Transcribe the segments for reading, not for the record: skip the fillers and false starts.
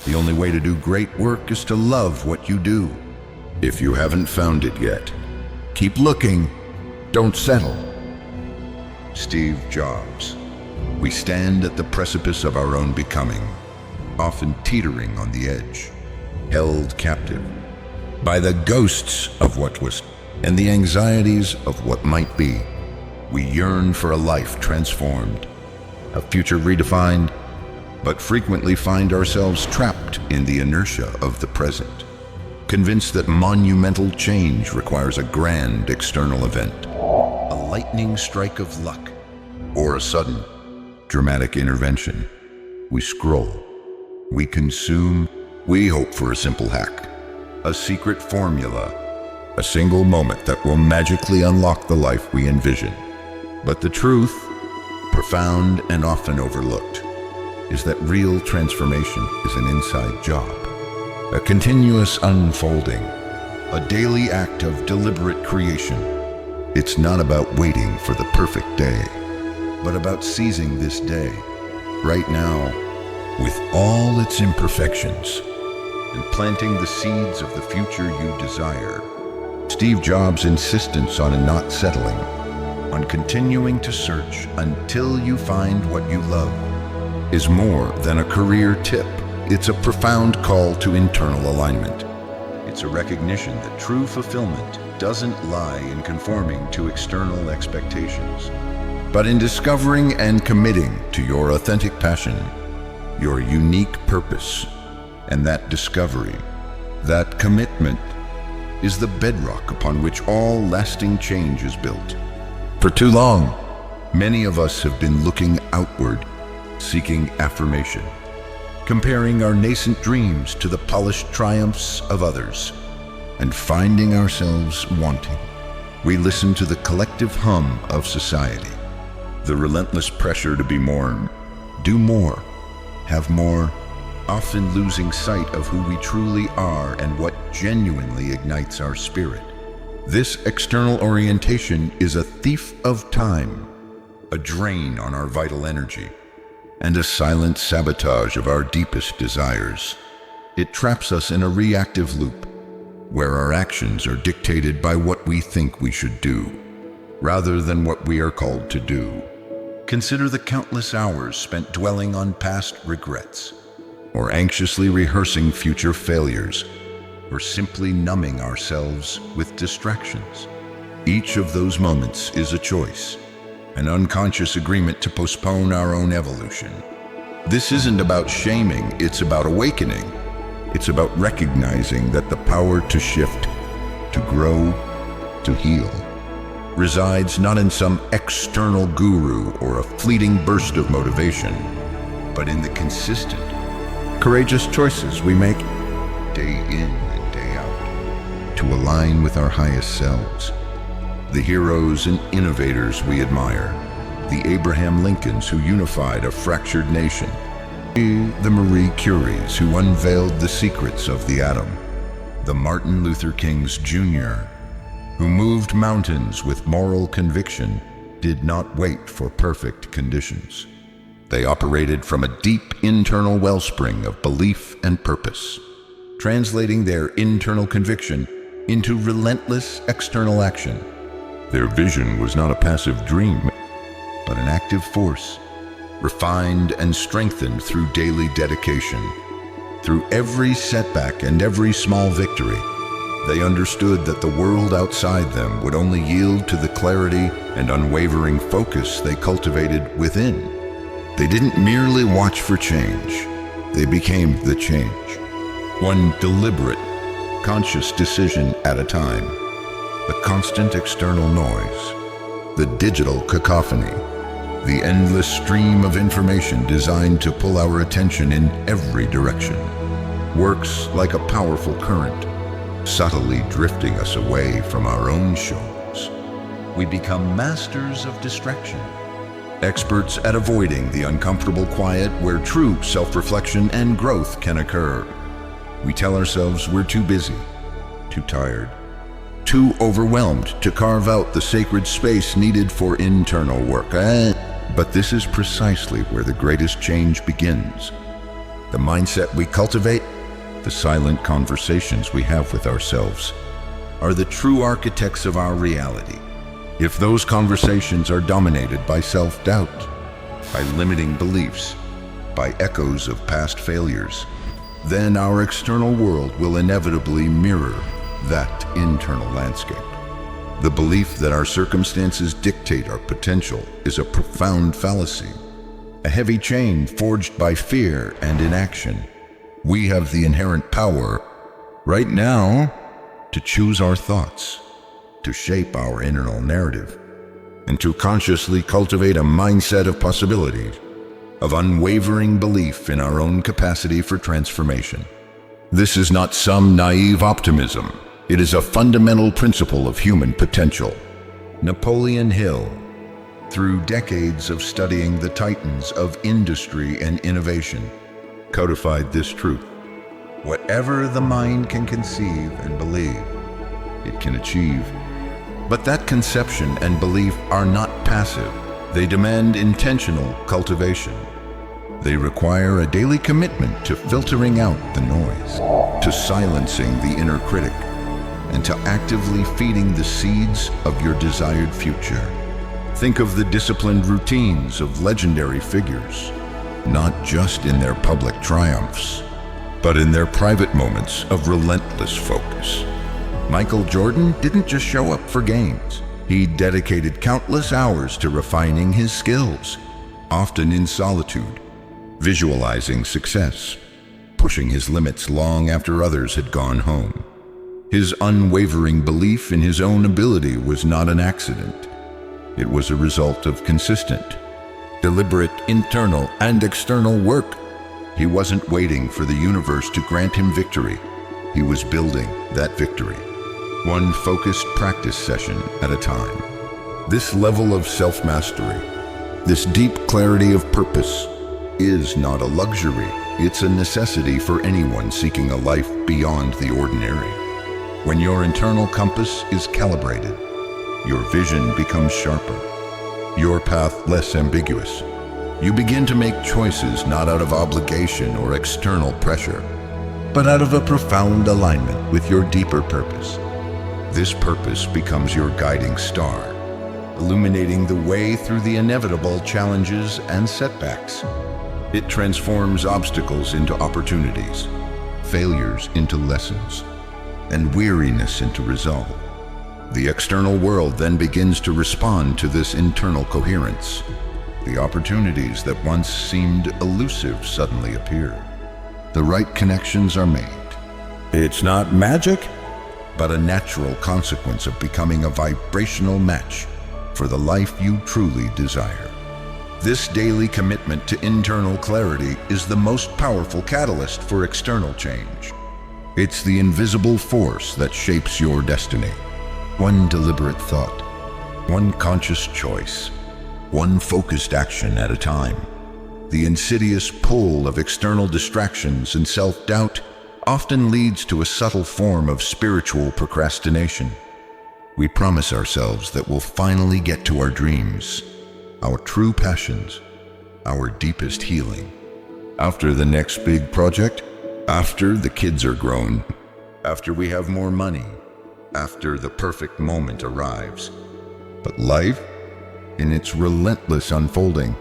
The only way to do great work is to love what you do. If you haven't found it yet, keep looking. Don't settle. Steve Jobs. We stand at the precipice of our own becoming, often teetering on the edge, held captive by the ghosts of what was and the anxieties of what might be. We yearn for a life transformed, a future redefined, but frequently find ourselves trapped in the inertia of the present, convinced that monumental change requires a grand external event, a lightning strike of luck, or a sudden, dramatic intervention. We scroll, we consume, we hope for a simple hack, a secret formula, a single moment that will magically unlock the life we envision. But the truth, profound and often overlooked, is that real transformation is an inside job, a continuous unfolding, a daily act of deliberate creation. It's not about waiting for the perfect day, but about seizing this day, right now, with all its imperfections, and planting the seeds of the future you desire. Steve Jobs' insistence on not settling, on continuing to search until you find what you love, is more than a career tip. It's a profound call to internal alignment. It's a recognition that true fulfillment doesn't lie in conforming to external expectations, but in discovering and committing to your authentic passion, your unique purpose. And that discovery, that commitment, is the bedrock upon which all lasting change is built. For too long, many of us have been looking outward, seeking affirmation, comparing our nascent dreams to the polished triumphs of others, and finding ourselves wanting. We listen to the collective hum of society, the relentless pressure to be more, do more, have more, often losing sight of who we truly are and what genuinely ignites our spirit. This external orientation is a thief of time, a drain on our vital energy, and a silent sabotage of our deepest desires. It traps us in a reactive loop, where our actions are dictated by what we think we should do, rather than what we are called to do. Consider the countless hours spent dwelling on past regrets, or anxiously rehearsing future failures, or simply numbing ourselves with distractions. Each of those moments is a choice, an unconscious agreement to postpone our own evolution. This isn't about shaming, it's about awakening. It's about recognizing that the power to shift, to grow, to heal, resides not in some external guru or a fleeting burst of motivation, but in the consistent, courageous choices we make day in and day out to align with our highest selves. The heroes and innovators we admire, the Abraham Lincolns who unified a fractured nation, the Marie Curies who unveiled the secrets of the atom, the Martin Luther Kings Jr., who moved mountains with moral conviction, did not wait for perfect conditions. They operated from a deep internal wellspring of belief and purpose, translating their internal conviction into relentless external action. Their vision was not a passive dream, but an active force, refined and strengthened through daily dedication. Through every setback and every small victory, they understood that the world outside them would only yield to the clarity and unwavering focus they cultivated within. They didn't merely watch for change, they became the change. One deliberate, conscious decision at a time. The constant external noise, the digital cacophony, the endless stream of information designed to pull our attention in every direction, works like a powerful current, subtly drifting us away from our own shores. We become masters of distraction, experts at avoiding the uncomfortable quiet where true self-reflection and growth can occur. We tell ourselves we're too busy, too tired, too overwhelmed to carve out the sacred space needed for internal work. But this is precisely where the greatest change begins. The mindset we cultivate, the silent conversations we have with ourselves, are the true architects of our reality. If those conversations are dominated by self-doubt, by limiting beliefs, by echoes of past failures, then our external world will inevitably mirror that internal landscape. The belief that our circumstances dictate our potential is a profound fallacy, a heavy chain forged by fear and inaction. We have the inherent power, right now, to choose our thoughts, to shape our internal narrative, and to consciously cultivate a mindset of possibility, of unwavering belief in our own capacity for transformation. This is not some naive optimism. It is a fundamental principle of human potential. Napoleon Hill, through decades of studying the titans of industry and innovation, codified this truth. Whatever the mind can conceive and believe, it can achieve. But that conception and belief are not passive. They demand intentional cultivation. They require a daily commitment to filtering out the noise, to silencing the inner critic, and to actively feeding the seeds of your desired future. Think of the disciplined routines of legendary figures, not just in their public triumphs, but in their private moments of relentless focus. Michael Jordan didn't just show up for games. He dedicated countless hours to refining his skills, often in solitude, visualizing success, pushing his limits long after others had gone home. His unwavering belief in his own ability was not an accident. It was a result of consistent, deliberate internal and external work. He wasn't waiting for the universe to grant him victory. He was building that victory, one focused practice session at a time. This level of self-mastery, this deep clarity of purpose, is not a luxury. It's a necessity for anyone seeking a life beyond the ordinary. When your internal compass is calibrated, your vision becomes sharper, your path less ambiguous. You begin to make choices not out of obligation or external pressure, but out of a profound alignment with your deeper purpose. This purpose becomes your guiding star, illuminating the way through the inevitable challenges and setbacks. It transforms obstacles into opportunities, failures into lessons, and weariness into resolve. The external world then begins to respond to this internal coherence. The opportunities that once seemed elusive suddenly appear. The right connections are made. It's not magic, but a natural consequence of becoming a vibrational match for the life you truly desire. This daily commitment to internal clarity is the most powerful catalyst for external change. It's the invisible force that shapes your destiny. One deliberate thought, one conscious choice, one focused action at a time. The insidious pull of external distractions and self-doubt often leads to a subtle form of spiritual procrastination. We promise ourselves that we'll finally get to our dreams, our true passions, our deepest healing. After the next big project, after the kids are grown, after we have more money, after the perfect moment arrives. But life, in its relentless unfolding,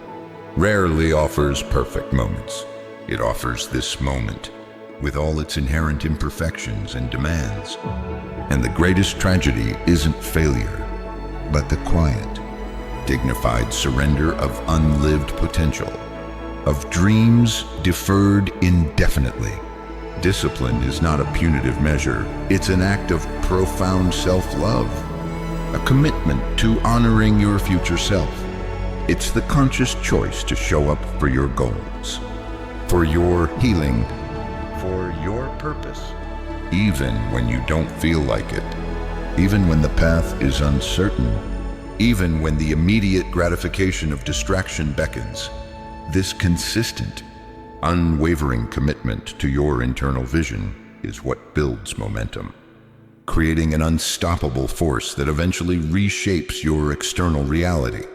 rarely offers perfect moments. It offers this moment, with all its inherent imperfections and demands. And the greatest tragedy isn't failure, but the quiet, dignified surrender of unlived potential, of dreams deferred indefinitely. Discipline is not a punitive measure. It's an act of profound self-love, a commitment to honoring your future self. It's the conscious choice to show up for your goals, for your healing, for your purpose, even when you don't feel like it, even when the path is uncertain, even when the immediate gratification of distraction beckons. This consistent, unwavering commitment to your internal vision is what builds momentum, creating an unstoppable force that eventually reshapes your external reality.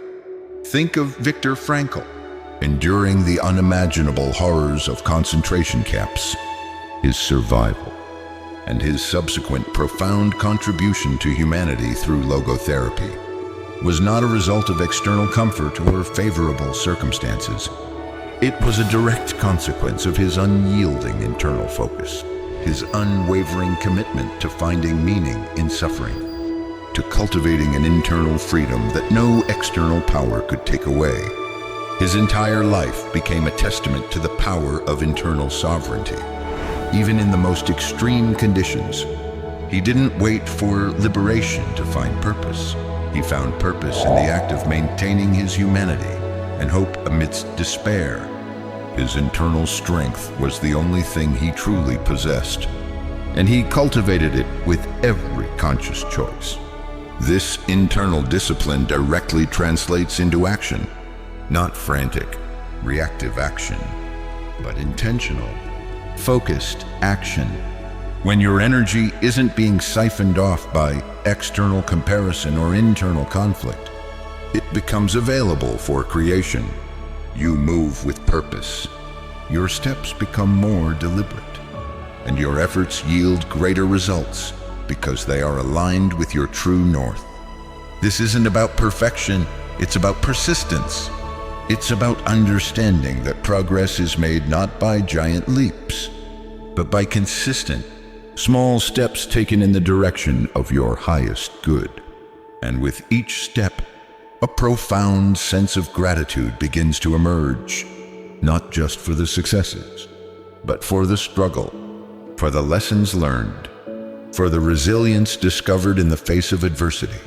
Think of Viktor Frankl, enduring the unimaginable horrors of concentration camps, his survival, and his subsequent profound contribution to humanity through logotherapy was not a result of external comfort or favorable circumstances. It was a direct consequence of his unyielding internal focus, his unwavering commitment to finding meaning in suffering, to cultivating an internal freedom that no external power could take away. His entire life became a testament to the power of internal sovereignty. Even in the most extreme conditions, he didn't wait for liberation to find purpose. He found purpose in the act of maintaining his humanity and hope amidst despair. His internal strength was the only thing he truly possessed, and he cultivated it with every conscious choice. This internal discipline directly translates into action, not frantic, reactive action, but intentional, focused action. When your energy isn't being siphoned off by external comparison or internal conflict, it becomes available for creation. You move with purpose. Your steps become more deliberate, and your efforts yield greater results because they are aligned with your true north. This isn't about perfection, it's about persistence. It's about understanding that progress is made not by giant leaps, but by consistent, small steps taken in the direction of your highest good. And with each step, a profound sense of gratitude begins to emerge, not just for the successes, but for the struggle, for the lessons learned, for the resilience discovered in the face of adversity.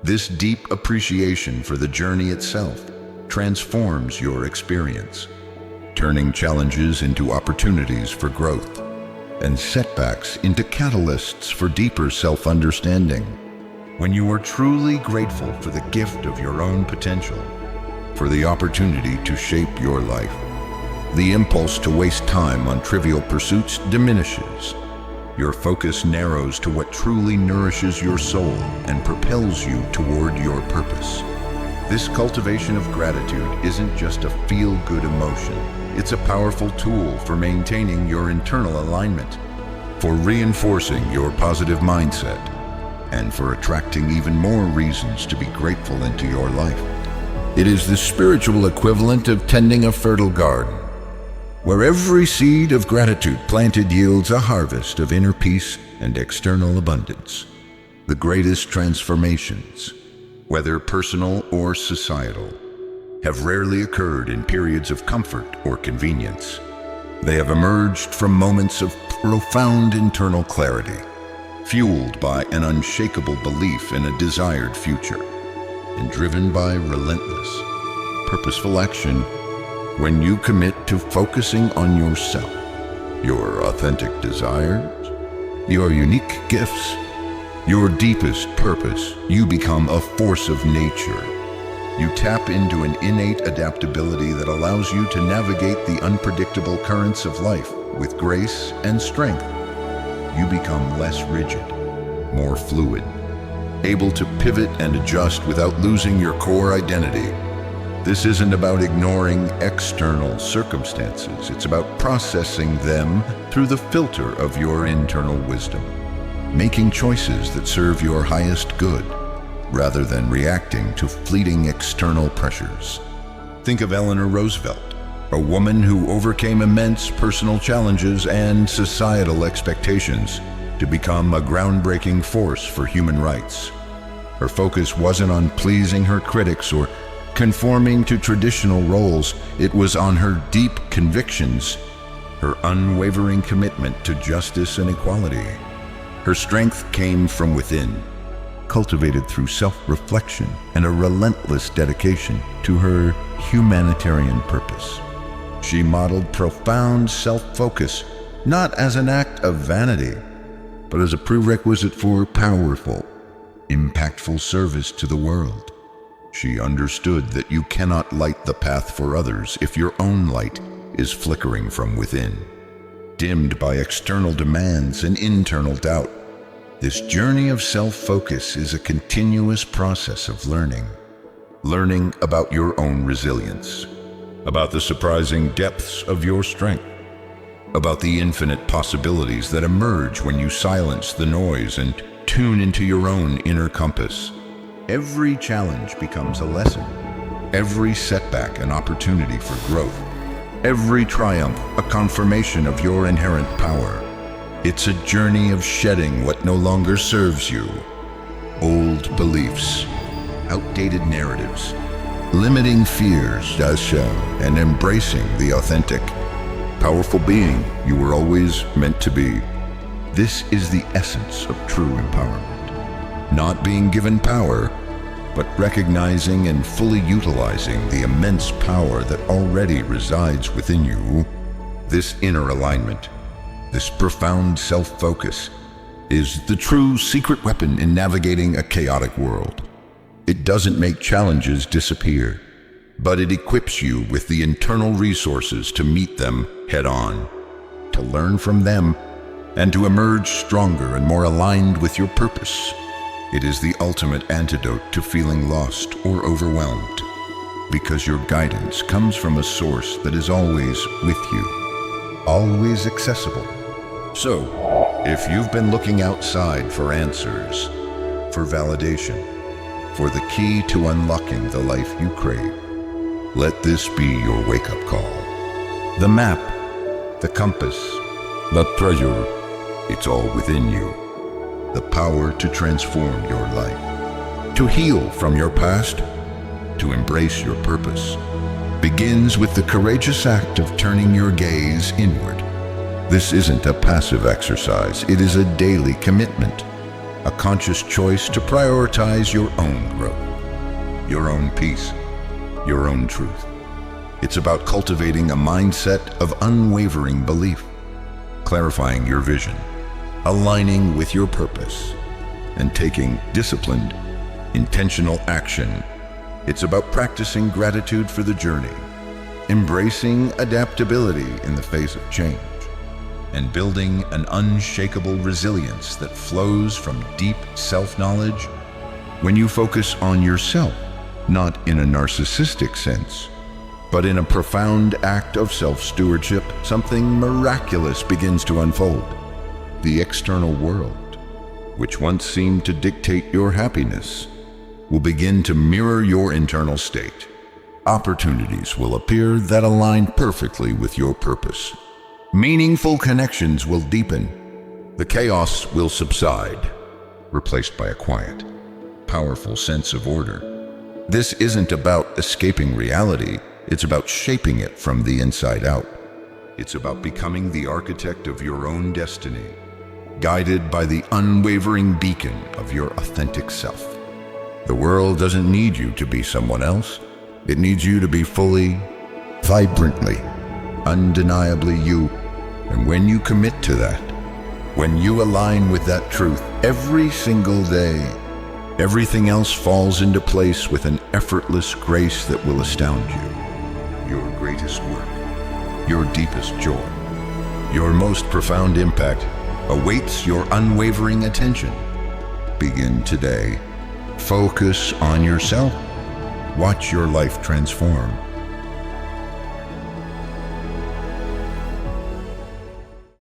This deep appreciation for the journey itself transforms your experience, turning challenges into opportunities for growth and setbacks into catalysts for deeper self-understanding. When you are truly grateful for the gift of your own potential, for the opportunity to shape your life, the impulse to waste time on trivial pursuits diminishes. Your focus narrows to what truly nourishes your soul and propels you toward your purpose. This cultivation of gratitude isn't just a feel-good emotion. It's a powerful tool for maintaining your internal alignment, for reinforcing your positive mindset, and for attracting even more reasons to be grateful into your life. It is the spiritual equivalent of tending a fertile garden, where every seed of gratitude planted yields a harvest of inner peace and external abundance. The greatest transformations, whether personal or societal, have rarely occurred in periods of comfort or convenience. They have emerged from moments of profound internal clarity, fueled by an unshakable belief in a desired future, and driven by relentless, purposeful action. When you commit to focusing on yourself, your authentic desires, your unique gifts, your deepest purpose, you become a force of nature. You tap into an innate adaptability that allows you to navigate the unpredictable currents of life with grace and strength. You become less rigid, more fluid, able to pivot and adjust without losing your core identity. This isn't about ignoring external circumstances. It's about processing them through the filter of your internal wisdom, making choices that serve your highest good, rather than reacting to fleeting external pressures. Think of Eleanor Roosevelt, a woman who overcame immense personal challenges and societal expectations to become a groundbreaking force for human rights. Her focus wasn't on pleasing her critics or conforming to traditional roles. It was on her deep convictions, her unwavering commitment to justice and equality. Her strength came from within, cultivated through self-reflection and a relentless dedication to her humanitarian purpose. She modeled profound self-focus, not as an act of vanity, but as a prerequisite for powerful, impactful service to the world. She understood that you cannot light the path for others if your own light is flickering from within, dimmed by external demands and internal doubt. This journey of self-focus is a continuous process of learning about your own resilience, about the surprising depths of your strength, about the infinite possibilities that emerge when you silence the noise and tune into your own inner compass. Every challenge becomes a lesson, every setback an opportunity for growth, every triumph a confirmation of your inherent power. It's a journey of shedding what no longer serves you. Old beliefs, outdated narratives, limiting fears, and embracing the authentic, powerful being you were always meant to be. This is the essence of true empowerment. Not being given power, but recognizing and fully utilizing the immense power that already resides within you. This inner alignment, this profound self-focus, is the true secret weapon in navigating a chaotic world. It doesn't make challenges disappear, but it equips you with the internal resources to meet them head-on, to learn from them, and to emerge stronger and more aligned with your purpose. It is the ultimate antidote to feeling lost or overwhelmed, because your guidance comes from a source that is always with you, always accessible. So, if you've been looking outside for answers, for validation, for the key to unlocking the life you crave, let this be your wake-up call. The map, the compass, the treasure, it's all within you. The power to transform your life, to heal from your past, to embrace your purpose, begins with the courageous act of turning your gaze inward. This isn't a passive exercise, it is a daily commitment, a conscious choice to prioritize your own growth, your own peace, your own truth. It's about cultivating a mindset of unwavering belief, clarifying your vision, aligning with your purpose, and taking disciplined, intentional action. It's about practicing gratitude for the journey, embracing adaptability in the face of change, and building an unshakable resilience that flows from deep self-knowledge. When you focus on yourself, not in a narcissistic sense, but in a profound act of self-stewardship, something miraculous begins to unfold. The external world, which once seemed to dictate your happiness, will begin to mirror your internal state. Opportunities will appear that align perfectly with your purpose. Meaningful connections will deepen. The chaos will subside, replaced by a quiet, powerful sense of order. This isn't about escaping reality, it's about shaping it from the inside out. It's about becoming the architect of your own destiny, guided by the unwavering beacon of your authentic self. The world doesn't need you to be someone else. It needs you to be fully, vibrantly, undeniably you. And when you commit to that, when you align with that truth every single day, everything else falls into place with an effortless grace that will astound you. Your greatest work, your deepest joy, your most profound impact awaits your unwavering attention. Begin today. Focus on yourself. Watch your life transform.